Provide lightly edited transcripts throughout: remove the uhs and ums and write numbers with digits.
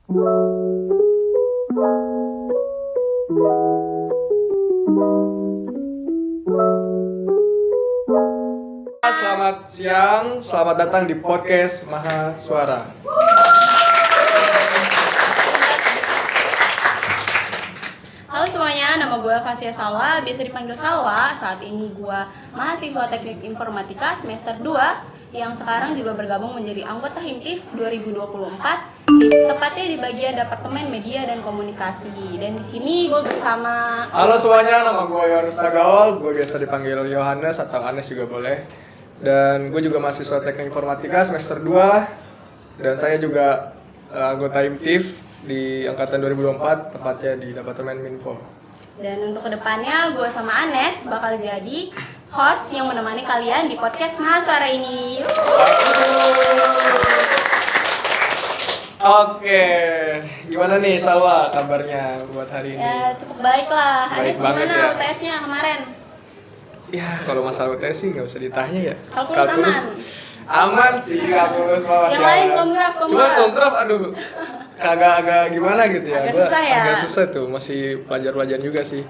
Selamat siang, selamat datang di podcast Mahasuara. Halo semuanya, nama gue Fasia Salwa, biasa dipanggil Salwa. Saat ini gue mahasiswa Teknik Informatika semester 2 yang sekarang juga bergabung menjadi anggota Himtif 2024, tepatnya di bagian Departemen Media dan Komunikasi. Dan di sini gue bersama. Halo semuanya, nama gue Yohanes Tagawal, gue biasa dipanggil Yohanes atau Anes juga boleh. Dan gue juga mahasiswa Teknik Informatika semester 2 dan saya juga anggota Himtif di angkatan 2024, tepatnya di Departemen Minfo. Dan untuk kedepannya gue sama Anes bakal jadi host yang menemani kalian di podcast Mahasuara ini. Oke, gimana nih Salwa kabarnya buat hari ini? Ya cukup baik lah. Baik Anes banget gimana ya. UTS-nya kemarin? Ya kalau masalah UTS sih nggak usah ditanya ya. Kalkulus aman sih, kalkulus mah masih Yang lain aman. kontraf. Cuma kontraf, aduh, agak gimana gitu ya. Agak Gua susah ya. Agak susah tuh, masih pelajar-pelajaran juga sih.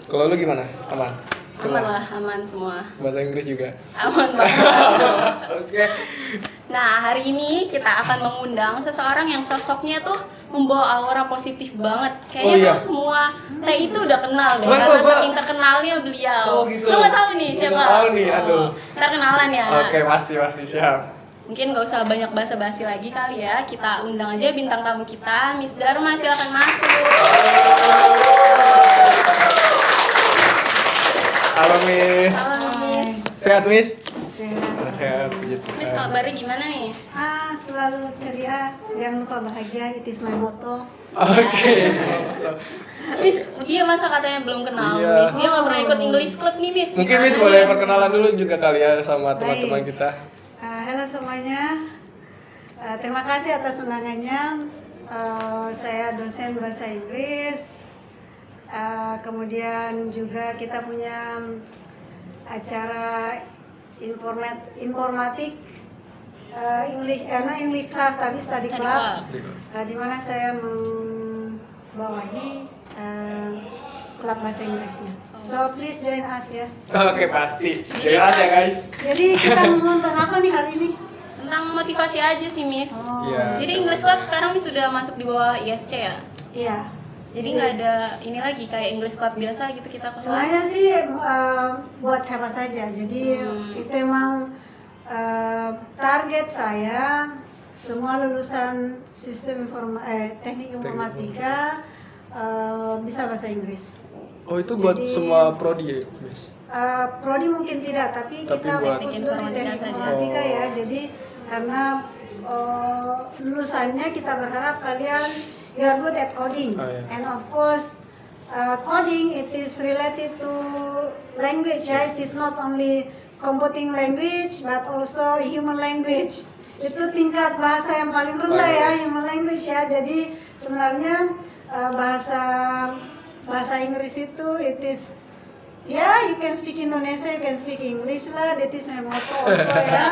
Kalau lu gimana? Aman? Aman lah, aman semua. Bahasa Inggris juga? Aman banget. Oke. Nah, hari ini kita akan mengundang seseorang yang sosoknya tuh membawa aura positif banget. Kayaknya Oh, iya. tuh semua teh itu udah kenal deh, Cuman karena gua- saking terkenalnya beliau. Oh, gitu. Lu nggak tahu nih siapa? Nggak tahu nih, aduh. Oh, ntar kenalan ya. Oke, pasti siap. Mungkin nggak usah banyak basa-basi lagi kali ya. Kita undang aja bintang tamu kita, Miss Dharma, silakan masuk. Halo Miss. Halo Miss. Sehat Miss? Sehat. Sehat, puji Tuhan. Miss kabarnya gimana nih? Selalu ceria, jangan lupa bahagia, it is my motto. Oke. Miss, dia masa katanya belum kenal, Iya. Miss. Dia nggak pernah ikut English Club nih, Miss. Mungkin Miss Gimana boleh ya? perkenalan dulu juga kali ya sama Baik. teman-teman kita. Halo semuanya, terima kasih atas undangannya. Saya dosen bahasa Inggris. Kemudian juga kita punya acara informatik English Club, tapi Study Study Club, Club. di mana saya membawahi klub bahasa Inggrisnya. So please join us ya. Oke, pasti. Jelas ya guys. Jadi kita mau tentang apa nih hari ini? Tentang motivasi aja sih, Miss. Oh, Iya. Jadi English Club sekarang Miss sudah masuk di bawah ISC ya? Iya. Jadi nggak ada ini lagi kayak English Club biasa gitu kita ke kelas. Sebenarnya sih buat siapa saja. Jadi itu emang target saya semua lulusan sistem teknik informatika bisa bahasa Inggris. Oh, itu buat Jadi- semua prodi ya, Miss? Prodi mungkin tidak, tapi Tapi kita buat- fokus dulu di teknik Informatika saja. informatika ya. Oh. Jadi karena lulusannya kita berharap kalian you are good at coding, Oh, iya. and of course coding it is related to language ya. It is not only computing language but also human language. Itu tingkat bahasa yang paling rendah ya, human language ya. Jadi sebenarnya bahasa Inggris itu it is ya, you can speak Indonesia, you can speak English lah. That is my motto also ya.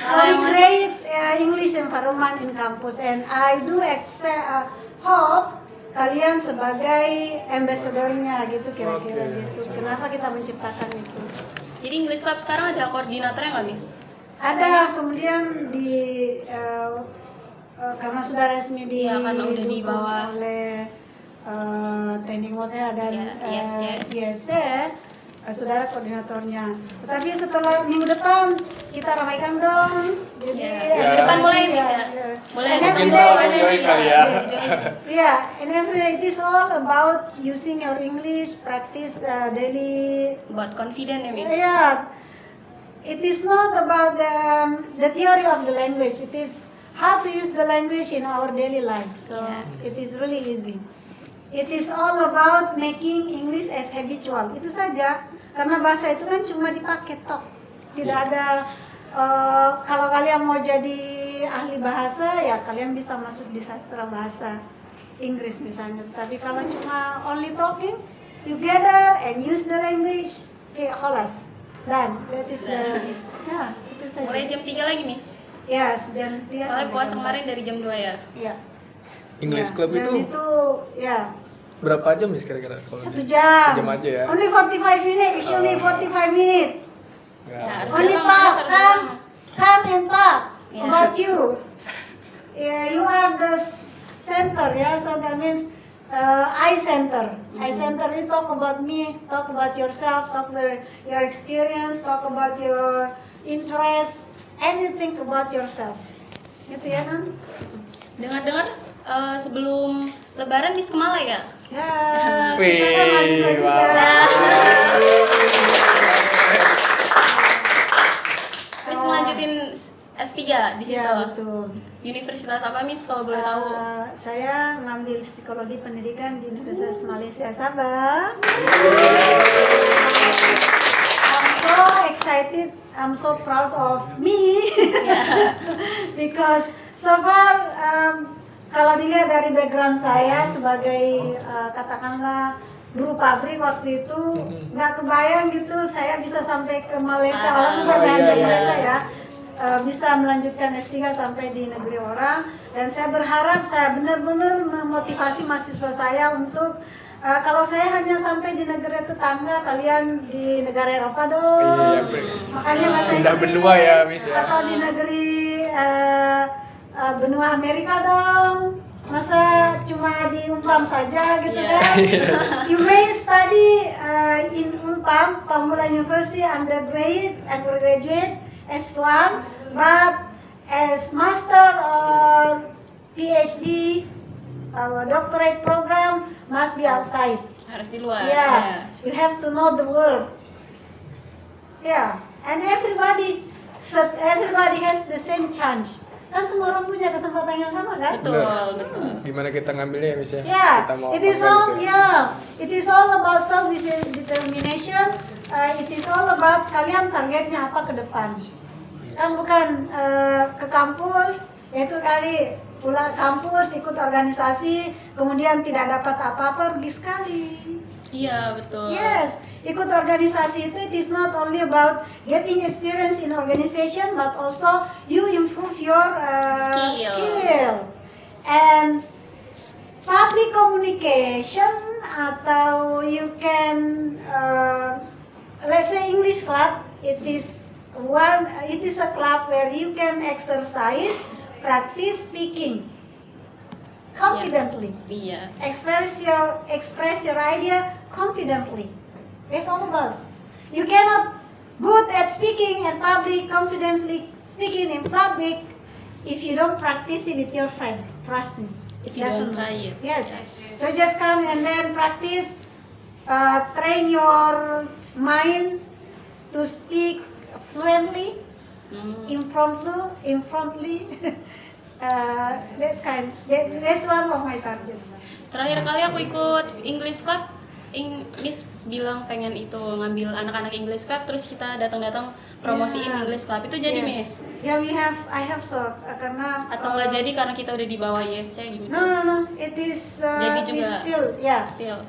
So we create English environment in campus, and I do hope kalian sebagai ambassador-nya gitu kira-kira Oke. gitu. Kenapa kita menciptakan itu? Jadi English Club sekarang ada koordinatornya nggak, Miss? Ada kemudian di karena sudah resmi Iya, karena udah di didukung bawah. oleh teknik model dan Ya, ISC. ISC, saudara koordinatornya. Tetapi setelah minggu depan kita ramaikan dong. Jadi Ya, minggu depan mulai, Miss ya? Boleh. And Mungkin every kita day, join kali ya. yeah, and every day it is all about using your English, practice daily. Buat confident ya, Miss? Yeah, it is not about the theory of the language. It is how to use the language in our daily life. So Yeah. it is really easy. It is all about making English as habitual. Itu saja. Karena bahasa itu kan cuma dipakai tok. Tidak ada kalau kalian mau jadi ahli bahasa ya kalian bisa masuk di sastra bahasa Inggris misalnya. Tapi kalau cuma only talking, you gather and use the language. Kholas. Dan that is the ya, itu saja. Mulai jam 3 lagi, Miss? Ya, jam 3 Soalnya puasa kemarin dari jam 2 ya? Iya. English Club Dan itu ya berapa jam Miss kira-kira? Kalau 1 jam. Sejam aja ya. Only 45 minutes, usually 45 minutes. Nggak. Ya, harus Only datang talk, semester come and talk Yeah. about you. Yeah, you are the center, yeah. So that means I center. I center. You talk about me, talk about yourself, talk about your experience, talk about your interest, anything about yourself. Gitu ya kan? Dengar-dengar sebelum Lebaran Miss ke Malai ya? Ya, kita kan mahasiswa juga. Miss ngelanjutin S3 di situ. Ya, betul. Universitas apa Miss kalau boleh tahu? Saya ngambil psikologi pendidikan di Universitas Malaysia Sabah. I'm so excited, I'm so proud of me because so far kalau dilihat dari background saya sebagai katakanlah guru pabrik waktu itu nggak kebayang gitu saya bisa sampai ke Malaysia walaupun saya hanya di Malaysia ya. Bisa melanjutkan S3 sampai di negeri orang dan saya berharap saya benar-benar memotivasi mahasiswa saya untuk kalau saya hanya sampai di negara tetangga, kalian di negara Eropa dong. Iya, Makanya bahasa pindah Inggris. benua ya, Miss ya. Atau di negeri benua Amerika dong. Masa cuma di Umpam saja gitu kan? You may study in Umpam, Pamulang University undergraduate S1, but as master or PhD doctorate program must be outside. Harus di luar. Yeah, you have to know the world. Yeah, and everybody has the same chance. Kan semua orang punya kesempatan yang sama kan? Betul, betul. Gimana kita ngambilnya ya Miss ya? Yeah, Kita mau it is apa all gitu ya? it is all about self determination. It is all about kalian targetnya apa ke depan. Kan bukan ke kampus, yaitu kali pulang kampus ikut organisasi, kemudian tidak dapat apa-apa rugi sekali. Iya, betul. Yes, ikut organisasi itu it is not only about getting experience in organization, but also you improve your skill. And public communication atau you can let's say English club, it is a club where you can exercise, practice speaking confidently. Iya. Express your idea confidently. That's all about. You cannot good at speaking and public, confidently speaking in public if you don't practice it with your friend. Trust me. If you don't try it. Yes. So just come and then practice. Train your mind to speak fluently, impromptu. That's one of my target. Terakhir kali aku ikut English Club, Miss bilang pengen itu ngambil anak-anak English Club, terus kita datang-datang promosiin English Club. Itu jadi Miss? Ya, I have so karena Atau nggak jadi karena kita udah di bawah ISC gitu? No. It is Jadi juga. Still. Still.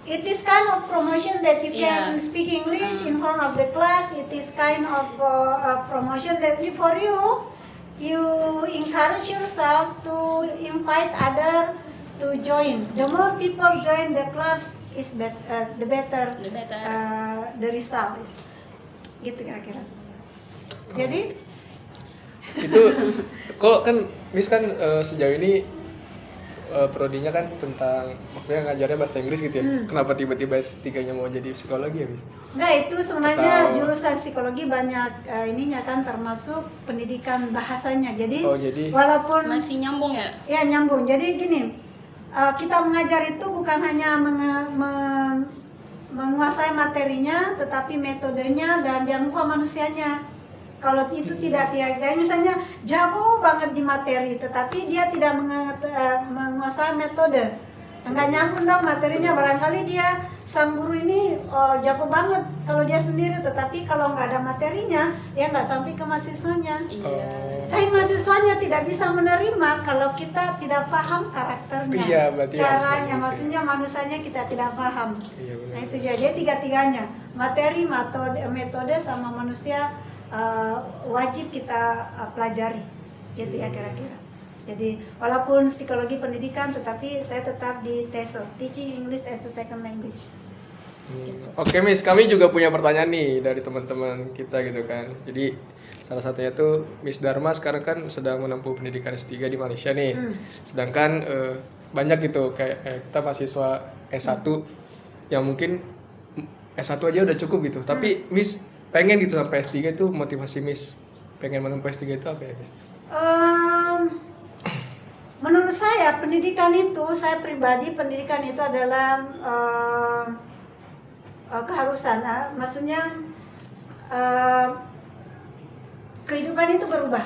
It is kind of promotion that you can speak English in front of the class. It is kind of promotion that for you encourage yourself to invite other to join. The more people join the clubs, is the better the result. Gitu kira-kira. Jadi itu kalau kan Miss kan sejauh ini prodinya kan tentang maksudnya ngajarnya bahasa Inggris gitu ya. Kenapa tiba-tiba S3-nya mau jadi psikologi ya, Miss? enggak, itu sebenarnya jurusan psikologi banyak ininya kan termasuk pendidikan bahasanya. Jadi, walaupun masih nyambung ya? Ya, nyambung. Jadi gini, kita mengajar itu bukan hanya menguasai materinya, tetapi metodenya dan jangan lupa manusianya. Kalau itu tidak misalnya jago banget di materi, tetapi dia tidak menguasai metode, enggak nyambung dong materinya. Barangkali dia sang guru ini jago banget kalau dia sendiri, tetapi kalau nggak ada materinya, dia nggak sampai ke mahasiswanya. Iya. Tapi mahasiswanya tidak bisa menerima kalau kita tidak paham karakternya, Iya, berarti caranya, maksudnya manusianya kita tidak paham. Iya, benar. Nah itu jadi tiga-tiganya, materi, metode sama manusia wajib kita pelajari, gitu ya kira-kira. Jadi walaupun psikologi pendidikan, tetapi saya tetap di TESOL, Teaching English as a Second Language. Oke Miss, kami juga punya pertanyaan nih dari teman-teman kita gitu kan. Jadi salah satunya tuh Miss Dharma sekarang kan sedang menempuh pendidikan S3 di Malaysia nih. Sedangkan banyak gitu kayak kita mahasiswa S1 yang mungkin S1 aja udah cukup gitu. Tapi Miss pengen gitu sampai S3 itu, motivasi Miss pengen menempuh S3 itu apa ya Miss? Menurut saya pendidikan itu, saya pribadi pendidikan itu adalah keharusan. Maksudnya kehidupan itu berubah.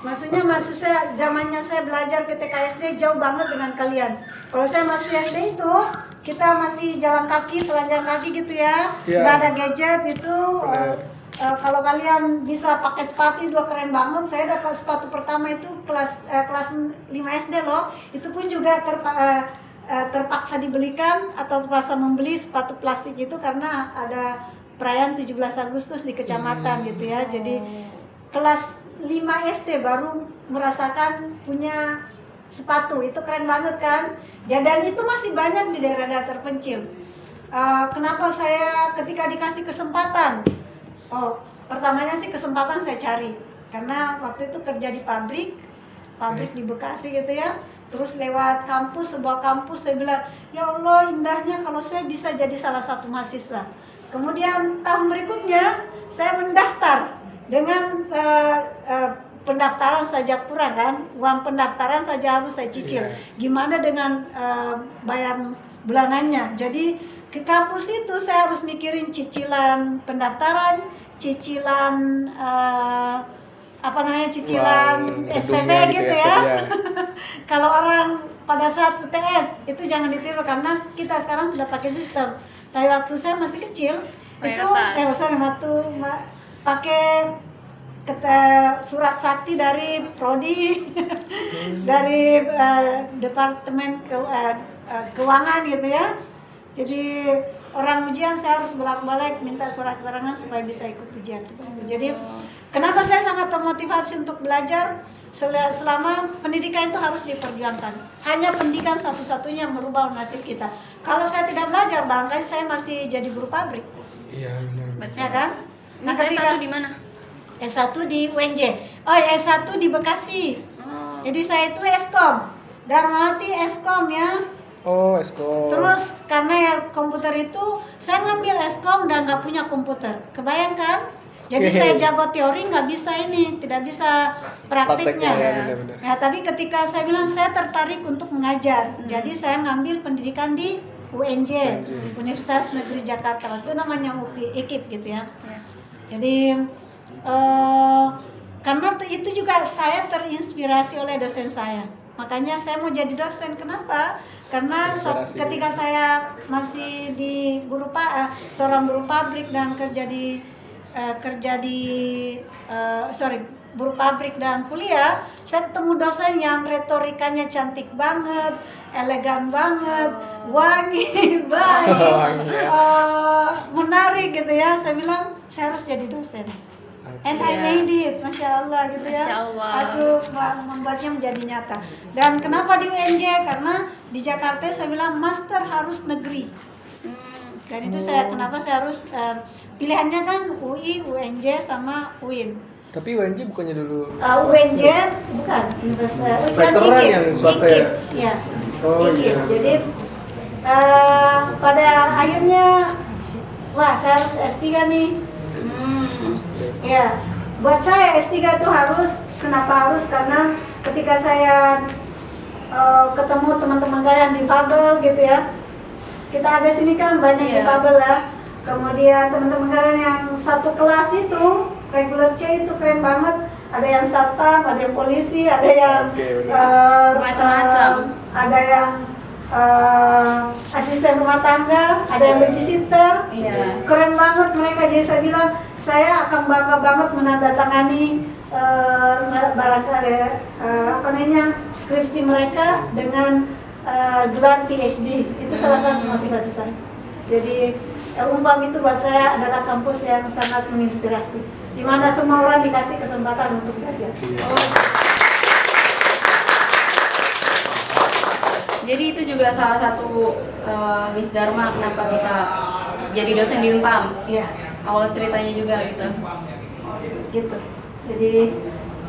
Maksudnya maksud saya zamannya saya belajar ketika SD jauh banget dengan kalian. Kalau saya masih SD itu kita masih jalan kaki, telanjang kaki gitu ya, nggak ada gadget itu. Kalau kalian bisa pakai sepatu itu keren banget. Saya dapat sepatu pertama itu kelas 5 SD loh. Itu pun juga terpaksa dibelikan atau terpaksa membeli sepatu plastik itu karena ada perayaan 17 Agustus di kecamatan gitu ya. Jadi kelas 5 SD baru merasakan punya sepatu. Itu keren banget kan? Dan itu masih banyak di daerah-daerah terpencil. Kenapa saya ketika dikasih kesempatan? Pertamanya sih kesempatan saya cari karena waktu itu kerja di pabrik di Bekasi gitu ya. Terus lewat sebuah kampus saya bilang, ya Allah indahnya kalau saya bisa jadi salah satu mahasiswa. Kemudian tahun berikutnya saya mendaftar dengan pendaftaran saja kurang kan, uang pendaftaran saja harus saya cicil. Gimana dengan bayar bulanannya? Jadi ke kampus itu saya harus mikirin cicilan pendaftaran, cicilan cicilan SPP gitu ya. Kalau orang pada saat UTS itu jangan ditiru karena kita sekarang sudah pakai sistem. Tapi waktu saya masih kecil itu pakai surat sakti dari prodi dari departemen keuangan gitu ya. Jadi orang ujian saya harus bolak-balik minta surat keterangan supaya bisa ikut ujian seperti itu. Jadi kenapa saya sangat termotivasi untuk belajar selama pendidikan itu harus diperjuangkan. Hanya pendidikan satu-satunya merubah nasib kita. Kalau saya tidak belajar, barangkali saya masih jadi buruh pabrik. Iya benar. Ya kan? Nah, S1 di mana? S1 di UNJ. S1 di Bekasi. Jadi saya itu Eskom. Darmawati Eskom ya. Eskom. Terus karena ya komputer itu saya ngambil Eskom dan nggak punya komputer. Kebayangkan? Jadi saya jago teori nggak bisa tidak bisa praktiknya. Ya, tapi ketika saya bilang saya tertarik untuk mengajar. Jadi saya ngambil pendidikan di UNJ, Universitas Negeri Jakarta. Itu namanya IKIP gitu ya. Jadi karena itu juga saya terinspirasi oleh dosen saya. Makanya saya mau jadi dosen. Kenapa? Karena ketika saya masih di seorang buruh pabrik dan buruh pabrik dan kuliah, saya ketemu dosen yang retorikanya cantik banget, elegan banget, wangi, baik, menarik gitu ya. Saya bilang saya harus jadi dosen. And I made it, Masya Allah gitu ya. Masya Allah. Aku membuatnya menjadi nyata. Dan kenapa di UNJ? Karena di Jakarta saya bilang master harus negeri. Dan itu kenapa saya harus pilihannya kan UI, UNJ sama UIN. Tapi UNJ bukannya dulu? UNJ bukan Universitas. Veteran yang swasta ya? Iya. Iya. Jadi pada akhirnya saya harus S3 nih. Ya, buat saya S3 itu harus. Kenapa harus? Karena ketika saya ketemu teman-teman kalian difabel gitu ya, kita ada sini kan banyak difabel ya. Kemudian teman-teman kalian yang satu kelas itu regular C itu keren banget. Ada yang satpam, ada yang polisi, ada yang macam-macam. ada yang asisten rumah tangga, ada yang babysitter. Keren banget mereka. Jadi saya bilang saya akan bangga banget menandatangani skripsi mereka dengan gelar PhD. Itu salah satu motivasi saya. Jadi Umpam itu buat saya adalah kampus yang sangat menginspirasi, di mana semua orang dikasih kesempatan untuk belajar. Jadi itu juga salah satu Miss Dharma kenapa bisa jadi dosen di Unpam. Iya, Awal ceritanya juga gitu. gitu. Jadi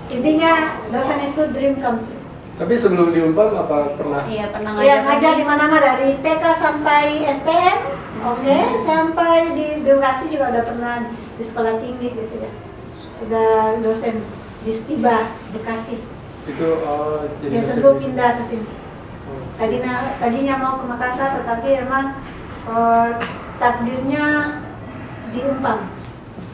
intinya dosen itu dream come true. Tapi sebelum di Unpam apa pernah? Iya, pernah Yang ngajar ngajar di mana-mana dari TK sampai STM, oke, sampai di Bekasi juga udah pernah di sekolah tinggi gitu ya. Sudah dosen di Stiba Bekasi. Itu jadi Ya dosen sebelum di- pindah ke sini. Oh. Tadinya mau ke Makassar, tetapi emang takdirnya di Unpam.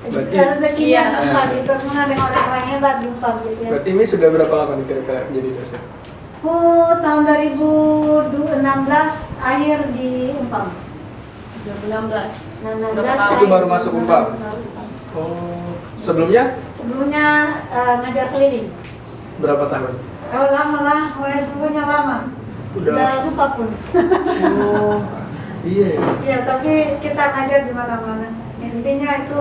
Berarti- Rezekinya Iya. di Unpam, dipertemukan dengan orang-orang hebat di Unpam gitu ya. Berarti ini sudah berapa lama nih kira-kira jadi dosen? Tahun 2016 akhir di Unpam. 2016. 16 Itu baru masuk Unpam? Baru Unpam. Oh, sebelumnya Sebelumnya ngajar keliling. berapa tahun? Oh lama lah, sungguhnya lama. Udah lupa pun. Oh, iya ya. Ya, tapi kita ngajar di mana-mana. Intinya itu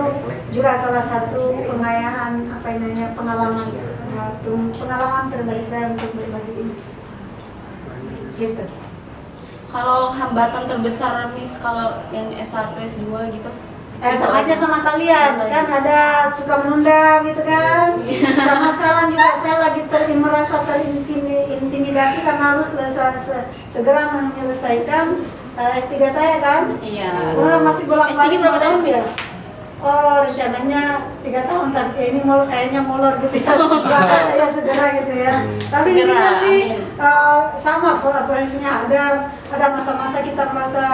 juga salah satu pengayaan pengalaman pribadi saya untuk berbagi ini. Gitu. Kalau hambatan terbesar Miss kalau yang S1, S2 gitu? Sama aja sama kalian, kan ada suka menunda gitu kan. Sama sekarang juga saya lagi merasa terintimidasi karena harus segera menyelesaikan S3 saya kan. Iya. Orang masih bolak-balik. S3 berapa tahun, Miss? ya? Oh, rencananya 3 tahun, tapi ini kayaknya molor gitu ya. Maka saya segera gitu ya. Tapi Segera, intinya sih amin. sama prosesnya. Ada masa-masa kita merasa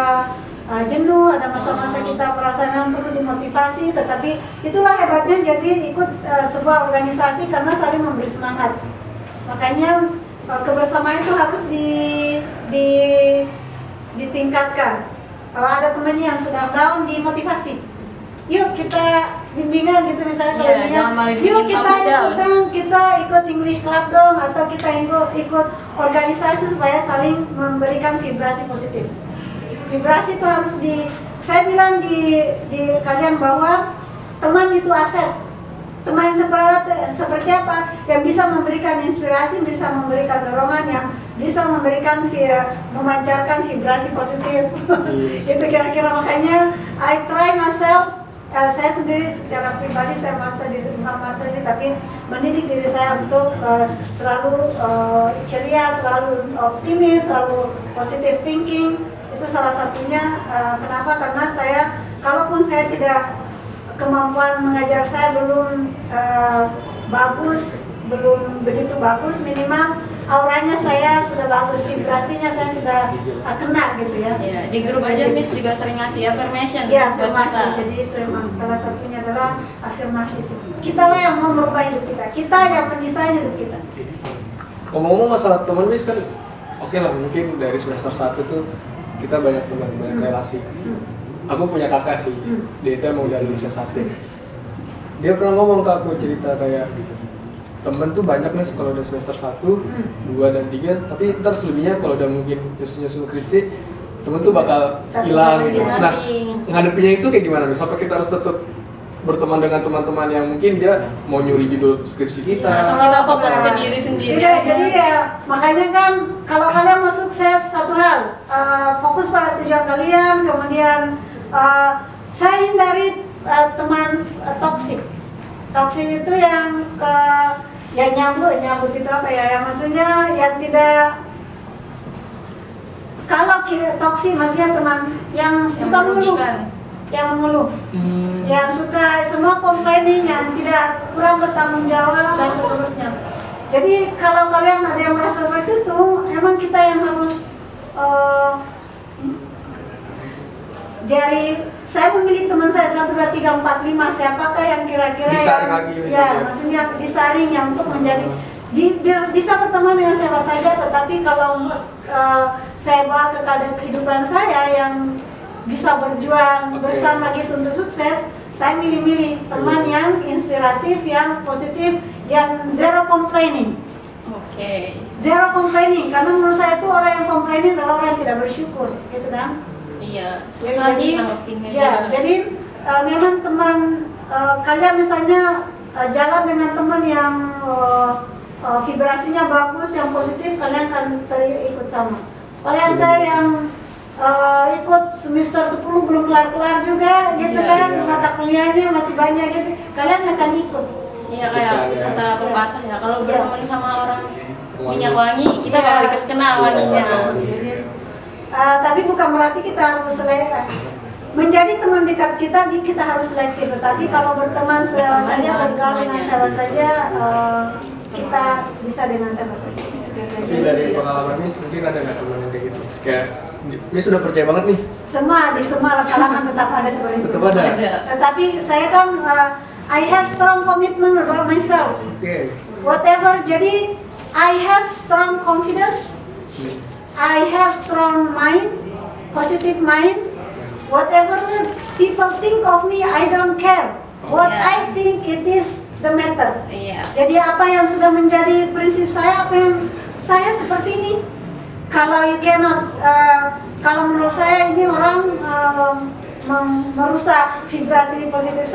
jenuh, ada masa-masa kita merasa memang perlu dimotivasi, tetapi itulah hebatnya jadi ikut sebuah organisasi karena saling memberi semangat. Makanya kebersamaan itu harus ditingkatkan. Kalau ada temannya yang sedang down, dimotivasi. Yuk kita bimbingan gitu misalnya kalau Iya, bimbingan, jangan malah yuk dibikin kita kamu down. kita ikut English Club dong, atau kita ikut organisasi supaya saling memberikan vibrasi positif. Vibrasi itu harus saya bilang di kalian bahwa teman itu aset. Teman yang seperti apa? Yang bisa memberikan inspirasi, bisa memberikan dorongan, yang bisa memancarkan vibrasi positif. Itu kira-kira, makanya I try myself. Saya sendiri secara pribadi saya maksa sih, tapi mendidik diri saya untuk selalu ceria, selalu optimis, selalu positive thinking. Itu salah satunya. Kenapa? Karena kalaupun saya tidak, kemampuan mengajar saya belum belum begitu bagus, minimal auranya saya sudah bagus, vibrasinya saya sudah kena gitu ya. Iya, di grup aja Miss juga sering ngasih affirmation Iya, buat afirmasi. kita. Jadi itu emang salah satunya adalah afirmasi itu. Kita lah yang mau merubah hidup kita yang mendesain hidup kita. Ngomong-ngomong masalah teman Miss kan, oke lah mungkin dari semester 1 tuh kita banyak teman, banyak relasi. Aku punya kakak sih, dia itu emang dari Indonesia satu. Dia pernah ngomong ke aku cerita kayak temen tuh banyak nih kalau udah semester 1, 2 dan 3, tapi ntar selebihnya kalau udah mungkin nyusul skripsi, temen tuh bakal hilang gitu. Nah, Masing-masing. ngadepinnya itu kayak gimana? Misalnya kita harus tetap berteman dengan teman-teman yang mungkin dia mau nyuri judul skripsi kita. Atau kita fokus ke diri sendiri. Tidak, jadi ya makanya kan kalau kalian mau sukses satu hal, fokus pada tujuan kalian, kemudian saya hindari teman toksik. Toksik itu yang nyambut itu apa ya? Yang maksudnya yang tidak, kalau toksik maksudnya teman yang suka mengeluh, yang mengeluh, yang suka semua complaining, yang tidak kurang bertanggung jawab dan seterusnya. Jadi kalau kalian ada yang merasa seperti itu, emang kita yang harus dari saya memilih teman saya 1, 2, 3, 4, 5 siapakah yang kira-kira Disaring yang lagi ya, misalnya. maksudnya disaring yang untuk menjadi bisa berteman dengan siapa saja, tetapi kalau saya bawa ke kehidupan saya yang bisa berjuang bersama gitu untuk sukses, saya milih-milih teman yang inspiratif, yang positif, yang zero complaining. Oke. Zero complaining, karena menurut saya itu orang yang complaining adalah orang yang tidak bersyukur, gitu kan? Iya, susah sih nanggepinnya ya, juga. jadi memang teman kalian misalnya jalan dengan teman yang vibrasinya bagus, yang positif, kalian akan ikut sama. Kalian saya yang ikut semester 10 belum kelar-kelar juga gitu Iya, kan, iya. mata kuliahnya masih banyak gitu, kalian akan ikut. Iya kayak Betul, ya. kata pepatah ya, kalau Iya. berteman sama orang Wangi. minyak wangi, kita Iya. bakal deket kenal Iya, wanginya. iya. Tapi bukan berarti kita harus menjadi teman dekat kita harus selektif. Tetapi kalau berteman siapa saja, Jangan bergaul dengan semuanya. siapa saja, kita bisa dengan siapa saja. Tapi dari pengalaman Miss mungkin ada nggak teman yang kayak gitu Miss? Kayak Miss sudah percaya banget nih. di semua kalangan tetap ada seperti itu. Tetap ada. Tetapi saya kan I have strong commitment about myself. Oke. Whatever, jadi I have strong confidence. I have strong mind, positive mind. Whatever people think of me, I don't care. What Yeah. I think it is the matter. Iya. Jadi apa yang sudah menjadi prinsip saya, apa yang saya seperti ini. Kalau you cannot, kalau menurut saya ini orang merusak vibrasi positif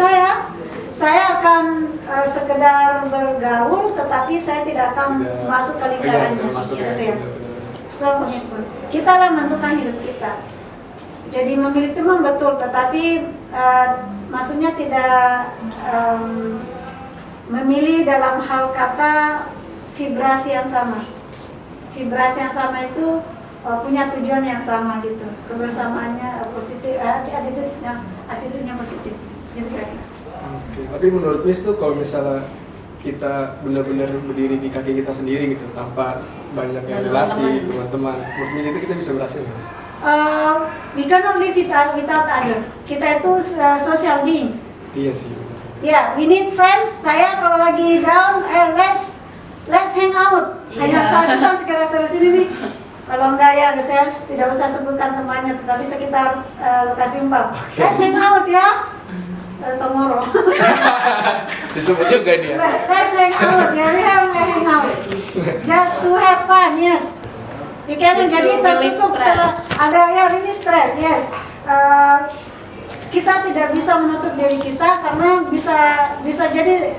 saya akan sekedar bergaul, tetapi saya tidak akan Tidak. masuk ke Oh iya, lingkarannya. masuk ya. Gitu ya. Strong commitment. Kita lah menentukan hidup kita. Jadi memilih teman betul, tetapi maksudnya tidak memilih dalam hal kata vibrasi yang sama. Vibrasi yang sama itu punya tujuan yang sama gitu. Kebersamaannya positif, attitude-nya positif. Gitu kira-kira. Oke. Tapi menurut Miss tuh kalau misalnya kita benar-benar berdiri di kaki kita sendiri gitu tanpa banyak yang Dan relasi teman-teman. teman-teman, menurut Miss itu kita bisa berhasil nggak, Miss? We cannot live without other. Kita itu social being. Iya sih. Benar. Yeah, we need friends. Saya kalau lagi down, let's hang out. Hanya Iya. saya kan sekarang sini nih. Kalau enggak ya, saya tidak usah sebutkan temannya, tetapi sekitar lokasi Mbak. Let's hang out ya. Tomorrow. Disebut juga nih ya. Let's hang out ya. We have a hang out. Just to have fun, yes. You can Just jadi to relieve tertutup stress. ada ya release stress, yes. Kita tidak bisa menutup diri kita karena bisa jadi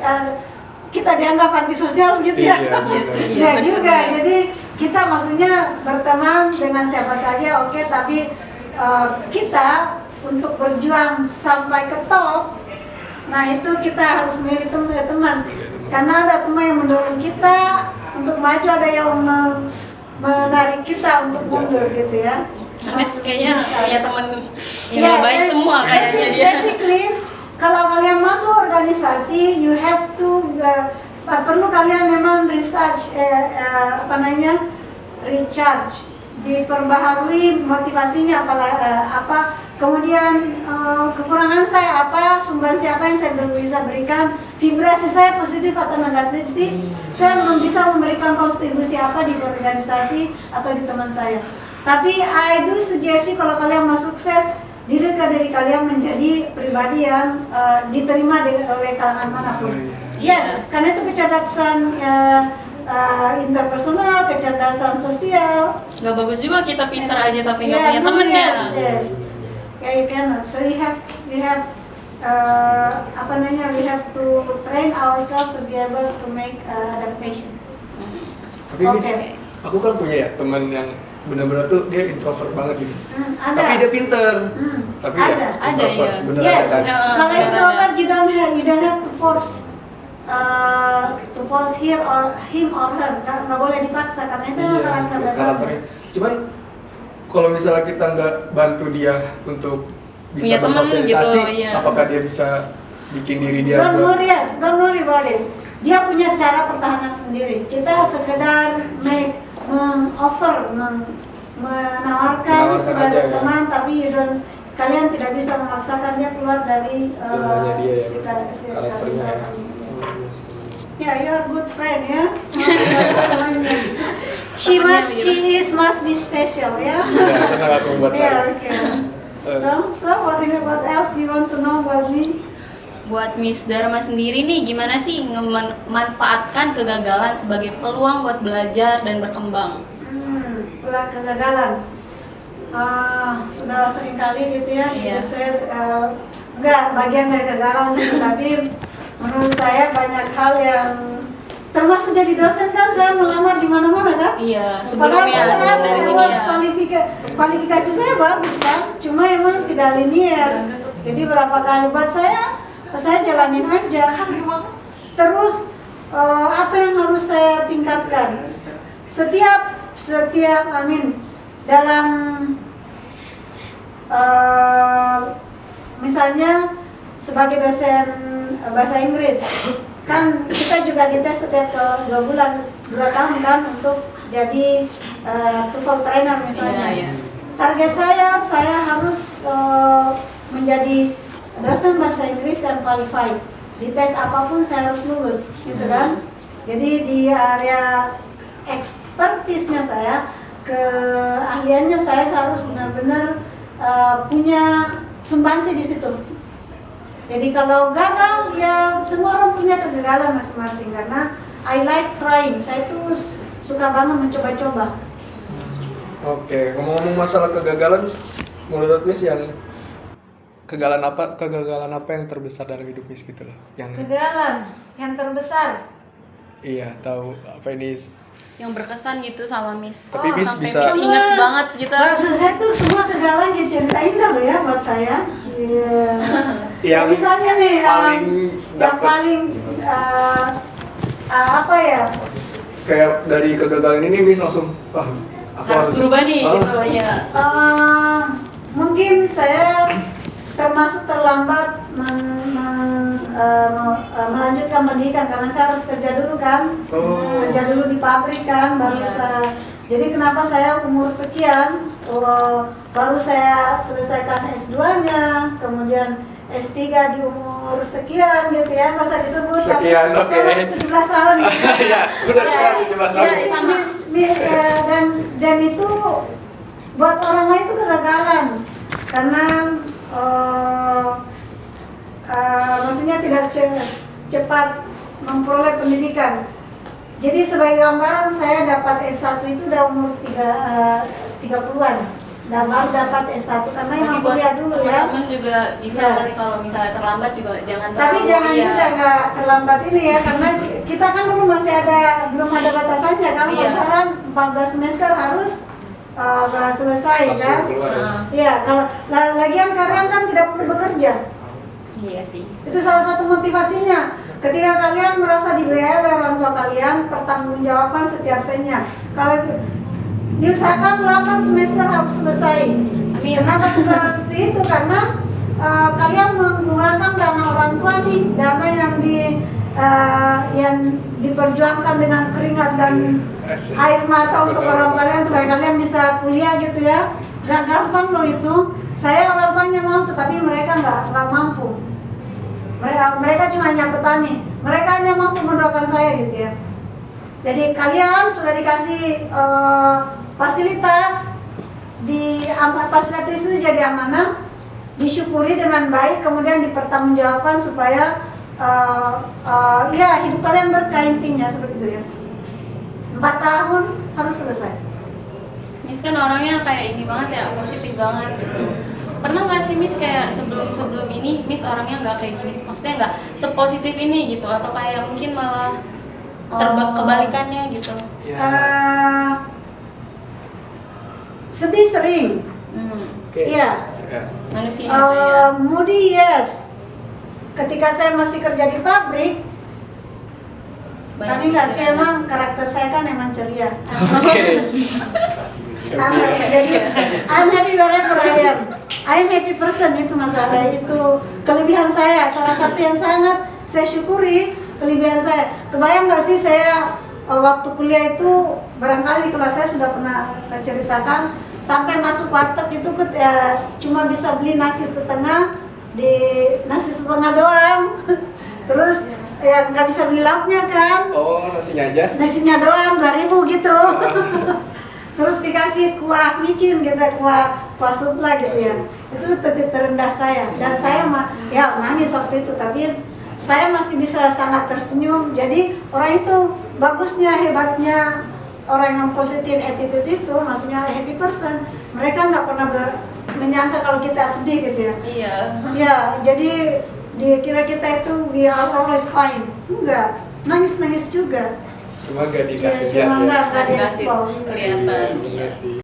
kita dianggap antisosial gitu ya. Iya, Iya sih, iya, Nggak benar, juga. benar. Jadi kita maksudnya berteman dengan siapa saja oke, tapi kita untuk berjuang sampai ke top, nah itu kita harus milih teman. Karena ada teman yang mendorong kita untuk maju, ada yang menarik kita untuk mundur gitu ya. Anes kayaknya punya teman yang Ya, baik semua kayaknya dia. Basically, kalau kalian masuk organisasi, you have to perlu kalian memang recharge, diperbaharui motivasinya apa, kemudian kekurangan saya apa, sumbangsi apa yang saya bisa berikan, vibrasi saya positif atau negatif sih, saya bisa memberikan kontribusi apa di organisasi atau di teman saya. Tapi I do suggest kalau kalian mau sukses, diri kalian menjadi pribadi yang diterima oleh kalangan manapun. Yes, karena itu kecerdasan interpersonal, kecerdasan sosial. Gak bagus juga kita pintar aja tapi nggak Yeah, punya temen ya. Yes. Yeah, you cannot. So we have we have to train ourselves to be able to make adaptation. Tapi Miss, Oke. aku kan punya ya teman yang benar-benar tuh dia introvert banget gitu. Ada. Tapi dia pinter. Tapi Ada. ya Ada, introvert. iya. Beneran Yes. kan? Kalau Benar introvert ada. you don't have to force him or her. Nggak boleh dipaksa karena itu Iya, karakter dasarnya. karakternya. Cuman kalau misalnya kita nggak bantu dia untuk bisa Punya temen bersosialisasi, gitu, iya. apakah dia bisa bikin diri dia Don't buat worry, yes, don't worry about it. Dia punya cara pertahanan sendiri. Kita sekedar menawarkan Menawarkan sebagai aja, ya. teman, tapi kalian tidak bisa memaksakan dia keluar dari zonanya dia ya, si- karakternya ya. Ya, you are good friend ya. Temannya She must be special ya. Ya, senang aku buat Yeah, tahu. okay. So what else do you want to know about me? Buat Miss Dharma sendiri nih, gimana sih memanfaatkan kegagalan sebagai peluang buat belajar dan berkembang? Pula kegagalan. Sudah sering kali gitu ya, Iya. ibu saya enggak bagian dari kegagalan sih, tapi menurut saya banyak hal yang termasuk jadi dosen kan saya melamar di mana-mana kan. Iya, Padahal sebelumnya saya sebelum dari sini luas ya. kualifikasi saya bagus kan, cuma emang tidak linear. Jadi berapa kali buat saya jalanin aja. Terus apa yang harus saya tingkatkan? Setiap dalam misalnya sebagai dosen bahasa Inggris kan kita juga dites setiap 2 bulan 2 tahun kan untuk jadi TOEFL trainer misalnya. Iya. Target saya harus menjadi dosen bahasa Inggris yang qualified. Di tes apapun saya harus lulus, gitu kan? Jadi di area ekspertisnya saya, keahliannya saya harus benar-benar punya sumbangsi di situ. Jadi kalau gagal ya semua orang punya kegagalan masing-masing karena I like trying. Saya tuh suka banget mencoba-coba. Oke, ngomong-ngomong masalah kegagalan, menurut Miss yang kegagalan apa yang terbesar dalam hidup Miss gitu loh? Yang Kegagalan yang terbesar. iya, tahu apa ini? Yang berkesan gitu sama Miss. Tapi Miss sampai bisa- inget banget gitu. Bahasa saya tuh semua kegagalan diceritain dah loh ya buat saya. Iya. Yang Misalnya nih paling yang dapet- paling apa ya? Kayak dari kegagalan ini Miss langsung, wah aku Harus berubah nih Ah, gitu ya. Mungkin saya termasuk terlambat melanjutkan pendidikan karena saya harus kerja dulu kan. Oh. Kerja dulu di pabrik kan baru Iya. saya. Jadi kenapa saya umur sekian baru saya selesaikan S2-nya, kemudian S3 di umur sekian gitu ya, nggak usah disebut. Sekian, Saya oke. masih 17 tahun. Iya, benar Iya, kan 17 tahun. iya, sama. Dan itu buat orang lain itu kegagalan karena maksudnya tidak cepat memperoleh pendidikan. Jadi sebagai gambaran saya dapat S1 itu udah umur 30-an. Dan baru dapat S1 karena Berarti emang buat kuliah dulu ya. teman-teman juga bisa Iya. kali kalau misalnya terlambat juga jangan Tapi terlalu, jangan iya. juga nggak terlambat ini ya karena kita kan dulu belum ada batasannya kan. Iya. Pasaran 14 semester harus selesai Langsung kan. keluar ya. Nah, Iya, kalau lagian kalian kan tidak perlu bekerja. iya sih. Itu salah satu motivasinya. Ketika kalian merasa dibiayai oleh orang tua kalian, pertanggungjawaban setiap sennya. Kalau diusahakan 8 semester harus selesai. Amin. Kenapa seperti itu? Karena kalian menggunakan dana orang tua nih, dana yang diperjuangkan dengan keringat dan Asik. air mata untuk Benar. orang kalian supaya kalian bisa kuliah gitu ya. Gak gampang loh itu. Saya orang tuanya mau, tetapi mereka nggak mampu. Mereka cuma hanya petani. Mereka hanya mampu mendoakan saya gitu ya. Jadi kalian sudah dikasih fasilitas fasilitas itu jadi amanah, disyukuri dengan baik, kemudian dipertanggungjawabkan supaya ya hidup kalian berkah intinya seperti itu ya. 4 tahun harus selesai. Miss kan orangnya kayak ini banget ya, positif banget gitu. Pernah nggak sih Miss kayak sebelum ini Miss orangnya nggak kayak gini? Maksudnya nggak sepositif ini gitu atau kayak mungkin malah kebalikannya gitu? Ya. Sedih sering. Oke. Iya. Ya. Manusia gitu ya. Moody yes. Ketika saya masih kerja di pabrik, tapi nggak sih, emang karakter saya kan emang ceria. Oke. Jadi I'm happy wherever I am. I'm happy person, itu masalah, itu kelebihan saya. Salah satu yang sangat saya syukuri kelebihan saya. Kebayang nggak sih saya waktu kuliah itu barangkali di kelas saya sudah pernah ceritakan sampai masuk warteg itu cuma bisa beli nasi setengah doang. Terus ya nggak bisa beli lauknya kan. Oh, nasinya aja. Nasinya doang 2.000 gitu. Terus dikasih kuah micin gitu, kuah sup lah gitu ya. Itu titik terendah saya. Dan saya ya nangis waktu itu, tapi saya masih bisa sangat tersenyum. Jadi orang itu bagusnya, hebatnya orang yang positif attitude itu, maksudnya happy person. Mereka nggak pernah menyangka kalau kita sedih gitu ya. Iya. Ya, jadi dikira kita itu we are always fine. Enggak. nangis-nangis juga. Cuma gak Ya, dikasih lihat cuma ya. nggak Nggak dikasih di-expose. kelihatan. Iya sih.